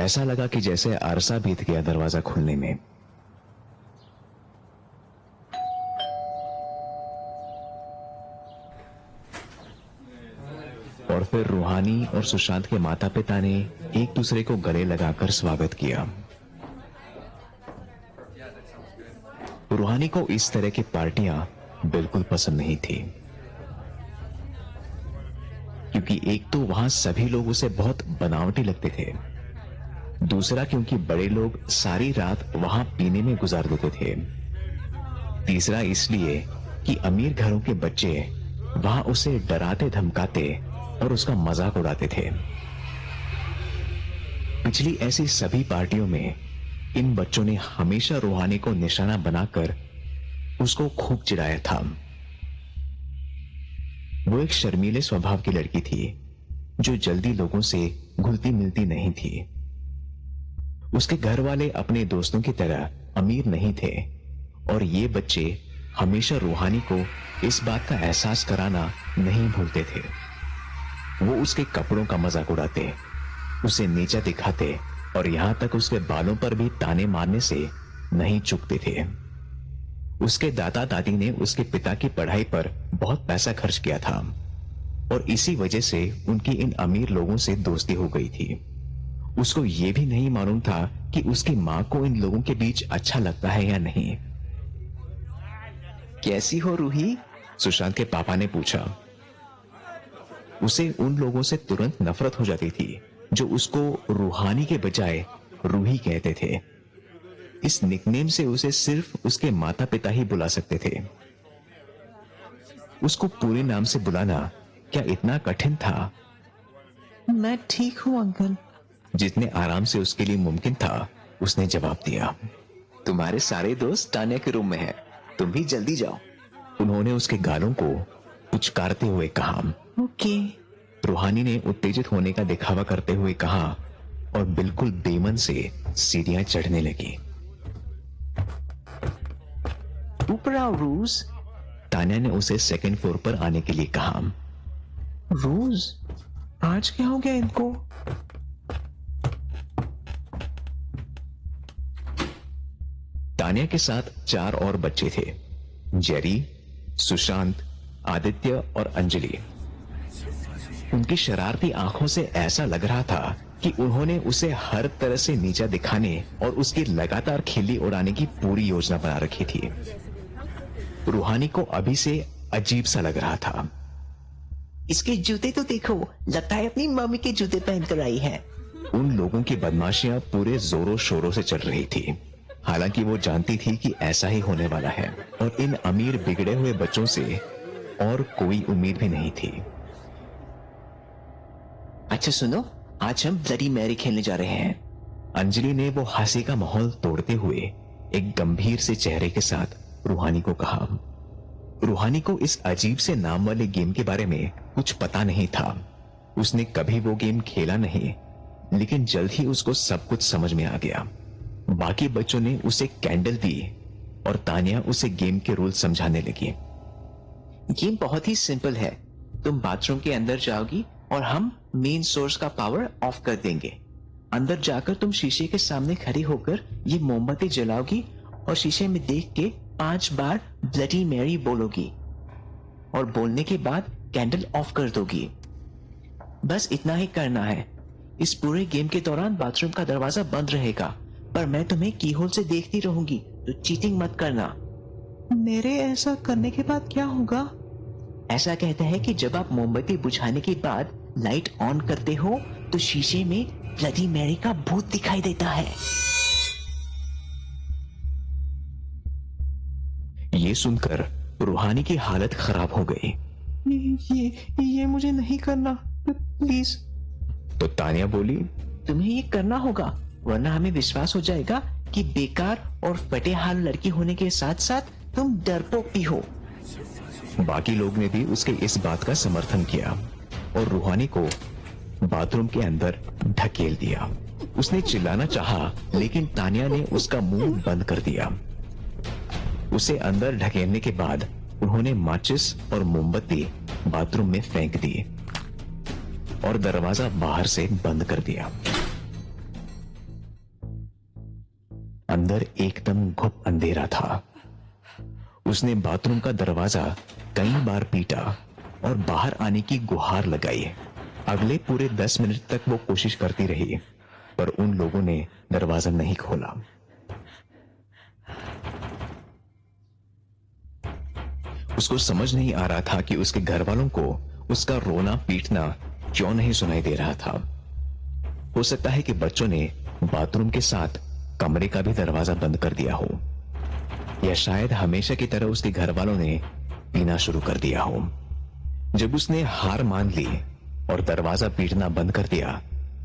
ऐसा लगा कि जैसे अरसा बीत गया दरवाजा खुलने में। और फिर रूहानी और सुशांत के माता पिता ने एक दूसरे को गले लगाकर स्वागत किया। रूहानी को इस तरह की पार्टियां बिल्कुल पसंद नहीं थी, क्योंकि एक तो वहां सभी लोग उसे बहुत बनावटी लगते थे, दूसरा क्योंकि बड़े लोग सारी रात वहां पीने में गुजार देते थे, तीसरा इसलिए कि अमीर घरों के बच्चे वहां उसे डराते धमकाते और उसका मजाक उड़ाते थे। पिछली ऐसी सभी पार्टियों में इन बच्चों ने हमेशा रूहानी को निशाना बनाकर उसको खूब चिढ़ाया था। वो एक शर्मीले स्वभाव की लड़की थी जो जल्दी लोगों से घुलती मिलती नहीं थी। उसके घर वाले अपने दोस्तों की तरह अमीर नहीं थे और ये बच्चे हमेशा रूहानी को इस बात का एहसास कराना नहीं भूलते थे। वो उसके कपड़ों का मजाक उड़ाते, उसे नीचा दिखाते और यहां तक उसके बालों पर भी ताने मारने से नहीं चूकते थे। उसके दादा दादी ने उसके पिता की पढ़ाई पर बहुत पैसा खर्च किया था और इसी वजह से उनकी इन अमीर लोगों से दोस्ती हो गई थी। उसको यह भी नहीं मालूम था कि उसकी मां को इन लोगों के बीच अच्छा लगता है या नहीं। कैसी हो रूही? सुशांत के पापा ने पूछा। उसे उन लोगों से तुरंत नफरत हो जाती थी जो उसको रूहानी के बजाय रूही कहते थे। इस निकनेम से उसे सिर्फ उसके माता पिता ही बुला सकते थे। उसको पूरे नाम से बुलाना क्या इतना कठिन था? मैं ठीक हूं अंकल। जितने आराम से उसके लिए मुमकिन था उसने जवाब दिया। तुम्हारे सारे दोस्त तान्या के रूम में हैं, तुम भी जल्दी जाओ। उन्होंने उसके गालों को पुचकारते हुए कहा। ओके। रूहानी ने उत्तेजित होने का दिखावा करते हुए कहा और बिल्कुल बेमन से सीढ़ियां चढ़ने लगी। ऊपर आओ रूज। तान्या ने उसे सेकंड फ्लोर पर आने के लिए कहा। रूज, आज क्या हो गया इनको? तान्या के साथ 4 और बच्चे थे, जेरी, सुशांत, आदित्य और अंजलि। उनकी शरारती आंखों से ऐसा लग रहा था कि उन्होंने उसे हर तरह से नीचा दिखाने और उसकी लगातार खिल्ली उड़ाने की पूरी योजना बना रखी थी। रूहानी को अभी से अजीब सा लग रहा था। इसके जूते तो देखो, लगता है अपनी मम्मी के जूते पहनकर आई है। उन लोगों की बदमाशियां पूरे जोरों शोरों से चल रही थी। हालांकि वो जानती थी कि ऐसा ही होने वाला है और इन अमीर बिगड़े हुए बच्चों से और कोई उम्मीद भी नहीं थी। अच्छा सुनो, आज हम ब्लडी मैरी खेलने जा रहे हैं। अंजलि ने वो हंसी का माहौल तोड़ते हुए एक गंभीर से चेहरे के साथ रूहानी को कहा। रूहानी को इस अजीब से नाम वाले गेम के बारे में कुछ पता नहीं था। उसने कभी वो गेम खेला नहीं, लेकिन जल्द ही उसको सब कुछ समझ में आ गया। बाकी बच्चों ने उसे कैंडल दी और तान्या उसे गेम के रूल समझाने लगी। गेम बहुत ही सिंपल है। तुम बाथरूम के अंदर जाओगी और हम मेन सोर्स का पावर ऑफ कर देंगे। अंदर जाकर तुम शीशे के सामने खड़ी होकर ये मोमबत्ती जलाओगी और शीशे में देख के 5 बार ब्लडी मैरी बोलोगी और बोलने के बाद कैंडल ऑफ कर दोगी। बस इतना ही करना है। इस पूरे गेम के दौरान बाथरूम का दरवाजा बंद रहेगा, पर मैं तुम्हें कीहोल से देखती रहूंगी, तो चीटिंग मत करना। मेरे ऐसा करने के बाद क्या होगा? ऐसा कहते हैं कि जब आप मोमबत्ती बुझाने के बाद लाइट ऑन करते हो तो शीशे में ब्लडी मैरी का भूत दिखाई देता है। ये सुनकर रूहानी की हालत खराब हो गई। ये मुझे नहीं करना, प्लीज। तो तान्या बोली, तुम्हें ये करना होगा, वरना हमें विश्वास हो जाएगा कि बेकार और फटे हाल लड़की होने के साथ साथ तुम डरपोक भी हो। बाकी लोग ने भी उसके इस बात का समर्थन किया और रूहानी को बाथरूम के अंदर ढकेल दिया। उसने चिल्लाना चाहा, लेकिन तान्या ने उसका मुंह बंद कर दिया। उसे अंदर ढकेलने के बाद उन्होंने माचिस और मोमबत्ती बाथरूम में फेंक दी और दरवाजा बाहर से बंद कर दिया। अंदर एकदम घुप अंधेरा था। उसने बाथरूम का दरवाजा कई बार पीटा और बाहर आने की गुहार लगाई। अगले पूरे 10 मिनट तक वो कोशिश करती रही, पर उन लोगों ने दरवाजा नहीं खोला। उसको समझ नहीं आ रहा था कि उसके घर वालों को उसका रोना पीटना क्यों नहीं सुनाई दे रहा था। हो सकता है कि बच्चों ने बाथरूम के साथ कमरे का भी दरवाजा बंद कर दिया हो, या शायद हमेशा की तरह उसके घर वालों ने पीना शुरू कर दिया हो। जब उसने हार मान ली और दरवाजा पीटना बंद कर दिया,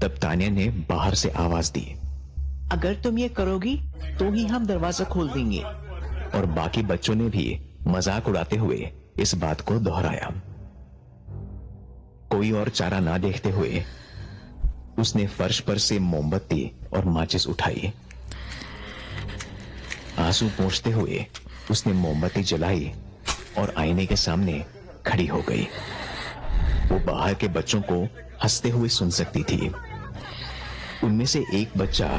तब तानिया ने बाहर से आवाज दी, अगर तुम ये करोगी तो ही हम दरवाजा खोल देंगे। और बाकी बच्चों ने भी मजाक उड़ाते हुए इस बात को दोहराया। कोई और चारा ना देखते हुए उसने फर्श पर से मोमबत्ती और माचिस उठाई। आंसू पोंछते हुए उसने मोमबत्ती जलाई और आईने के सामने खड़ी हो गई। वो बाहर के बच्चों को हंसते हुए सुन सकती थी। उनमें से एक बच्चा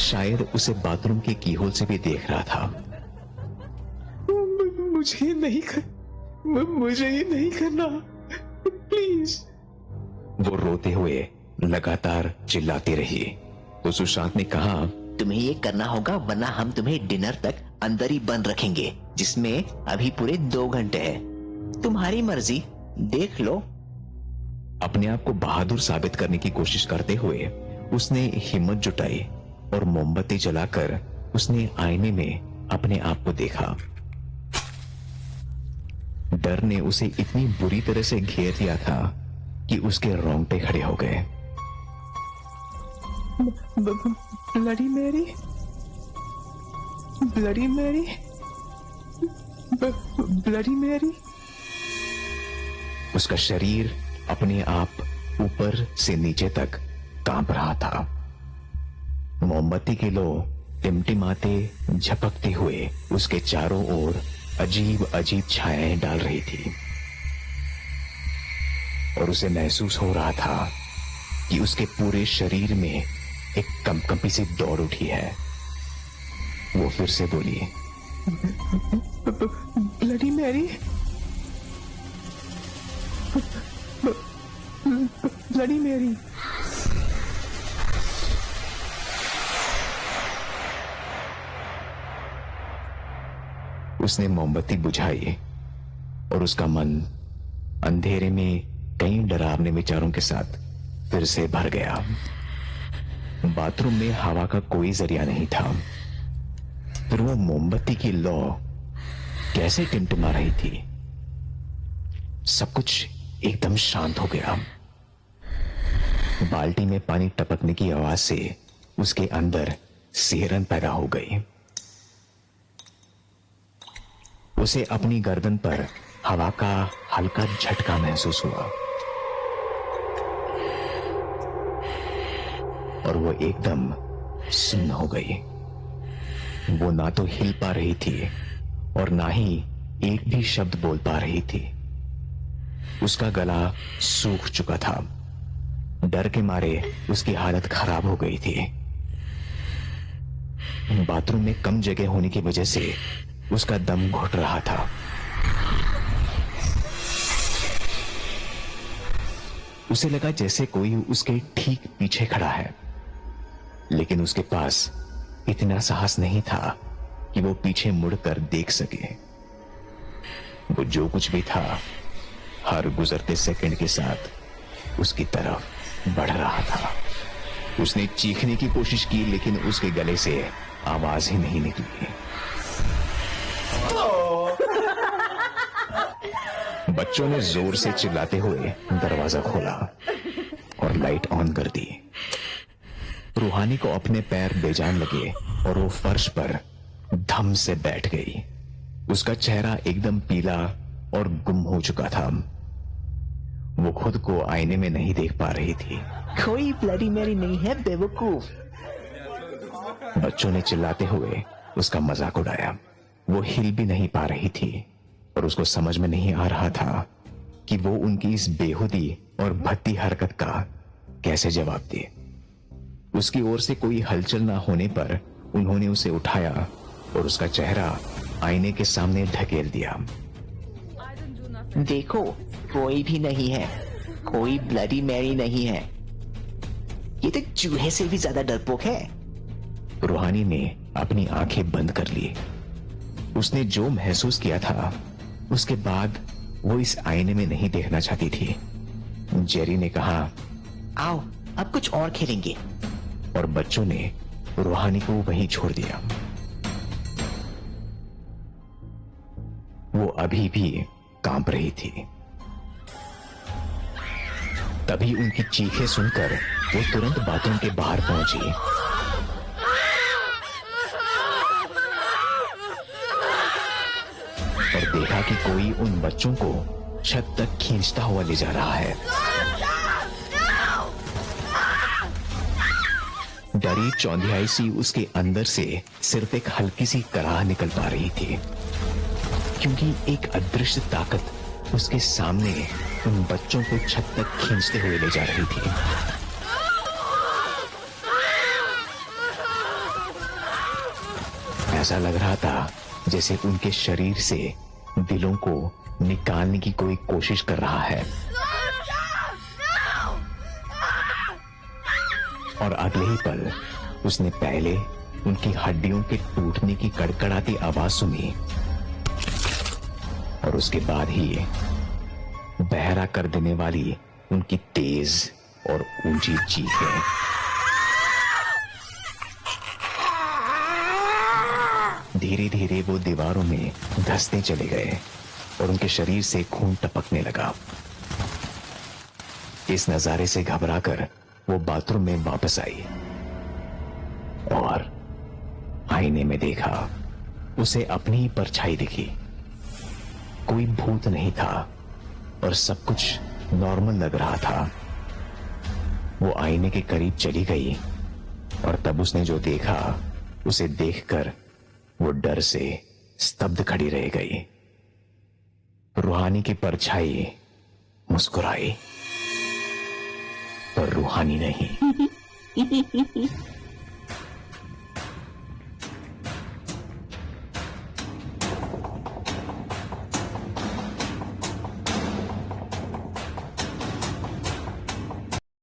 शायद उसे बाथरूम के कीहोल से भी देख रहा था। मुझे ये नहीं करना, प्लीज। वो रोते हुए लगातार चिल्लाती रही। तो सुशांत ने कहा, तुम्हें ये करना होगा, वरना हम तुम्हें डिनर तक अंदर ही बंद रखेंगे, जिसमें अभी पूरे 2 घंटे हैं। तुम्हारी मर्जी, देख लो। अपने आप को बहादुर साबित करने की कोशिश करते हुए उसने हिम्मत जुटाई और मोमबत्ती जलाकर उसने आईने में अपने आप को देखा। डर ने उसे इतनी बुरी तरह से घेर लिया था कि उसके रोंगटे खड़े हो गए। Bloody Mary, bloody Mary, bloody Mary. उसका शरीर अपने आप ऊपर से नीचे तक कांप रहा था। मोमबत्ती के लो टिमटिमाते झपकते हुए उसके चारों ओर अजीब अजीब छायाएं डाल रही थी, और उसे महसूस हो रहा था कि उसके पूरे शरीर में एक कंपकंपी सी दौड़ उठी है। वो फिर से बोली, ब्लडी मैरी, ब्लडी मैरी। उसने मोमबत्ती बुझाई और उसका मन अंधेरे में कई डरावने विचारों के साथ फिर से भर गया। बाथरूम में हवा का कोई जरिया नहीं था। फिर वो मोमबत्ती की लौ कैसे टिमटिमा रही थी। सब कुछ एकदम शांत हो गया। बाल्टी में पानी टपकने की आवाज से उसके अंदर सिहरन पैदा हो गई। उसे अपनी गर्दन पर हवा का हल्का झटका महसूस हुआ और वो एकदम सुन्न हो गई। वो ना तो हिल पा रही थी और ना ही एक भी शब्द बोल पा रही थी। उसका गला सूख चुका था। डर के मारे उसकी हालत खराब हो गई थी। बाथरूम में कम जगह होने की वजह से उसका दम घुट रहा था। उसे लगा जैसे कोई उसके ठीक पीछे खड़ा है, लेकिन उसके पास इतना साहस नहीं था कि वो पीछे मुड़कर देख सके। वो जो कुछ भी था हर गुजरते सेकंड के साथ उसकी तरफ बढ़ रहा था। उसने चीखने की कोशिश की, लेकिन उसके गले से आवाज ही नहीं निकली। बच्चों ने जोर से चिल्लाते हुए दरवाजा खोला और लाइट ऑन कर दी। रूहानी को अपने पैर बेजान लगे और वो फर्श पर धम से बैठ गई। उसका चेहरा एकदम पीला और गुम हो चुका था। वो खुद को आईने में नहीं देख पा रही थी। कोई ब्लडी मैरी नहीं है, बेवकूफ। बच्चों ने चिल्लाते हुए उसका मजाक उड़ाया। वो हिल भी नहीं पा रही थी और उसको समझ में नहीं आ रहा था कि वो उनकी इस बेहुदी और भद्दी हरकत का कैसे जवाब दे। उसकी ओर से कोई हलचल ना होने पर उन्होंने उसे उठाया और उसका चेहरा आईने के सामने ढकेल दिया। देखो, कोई भी नहीं है, कोई ब्लडी मैरी नहीं है। ये तो चूहे से भी ज्यादा डरपोक है। रूहानी ने अपनी आंखें बंद कर ली। उसने जो महसूस किया था उसके बाद वो इस आईने में नहीं देखना चाहती थी। जेरी ने कहा, आओ अब कुछ और खेलेंगे। और बच्चों ने रूहानी को वहीं छोड़ दिया। वो अभी भी कांप रही थी। तभी उनकी चीखें सुनकर वो तुरंत बाथरूम के बाहर पहुंची। और देखा कि कोई उन बच्चों को छत तक खींचता हुआ ले जा रहा है। डरी चौंधियाई सी उसके अंदर से सिर्फ एक हल्की सी कराह निकल पा रही थी, क्योंकि एक अदृश्य ताकत उसके सामने उन बच्चों को छत तक खींचते हुए ले जा रही थी। ऐसा लग रहा था जैसे उनके शरीर से दिलों को निकालने की कोई कोशिश कर रहा है। और अगले ही पल उसने पहले उनकी हड्डियों के टूटने की कड़कड़ाती आवाज सुनी और उसके बाद ही बहरा कर देने वाली उनकी तेज और ऊंची चीखें। धीरे धीरे वो दीवारों में धंसते चले गए और उनके शरीर से खून टपकने लगा। इस नजारे से घबराकर वो बाथरूम में वापस आई और आईने में देखा, उसे अपनी ही परछाई दिखी। कोई भूत नहीं था और सब कुछ नॉर्मल लग रहा था। वो आईने के करीब चली गई और तब उसने जो देखा उसे देखकर वो डर से स्तब्ध खड़ी रह गई। रूहानी की परछाई मुस्कुराई, पर रूहानी नहीं।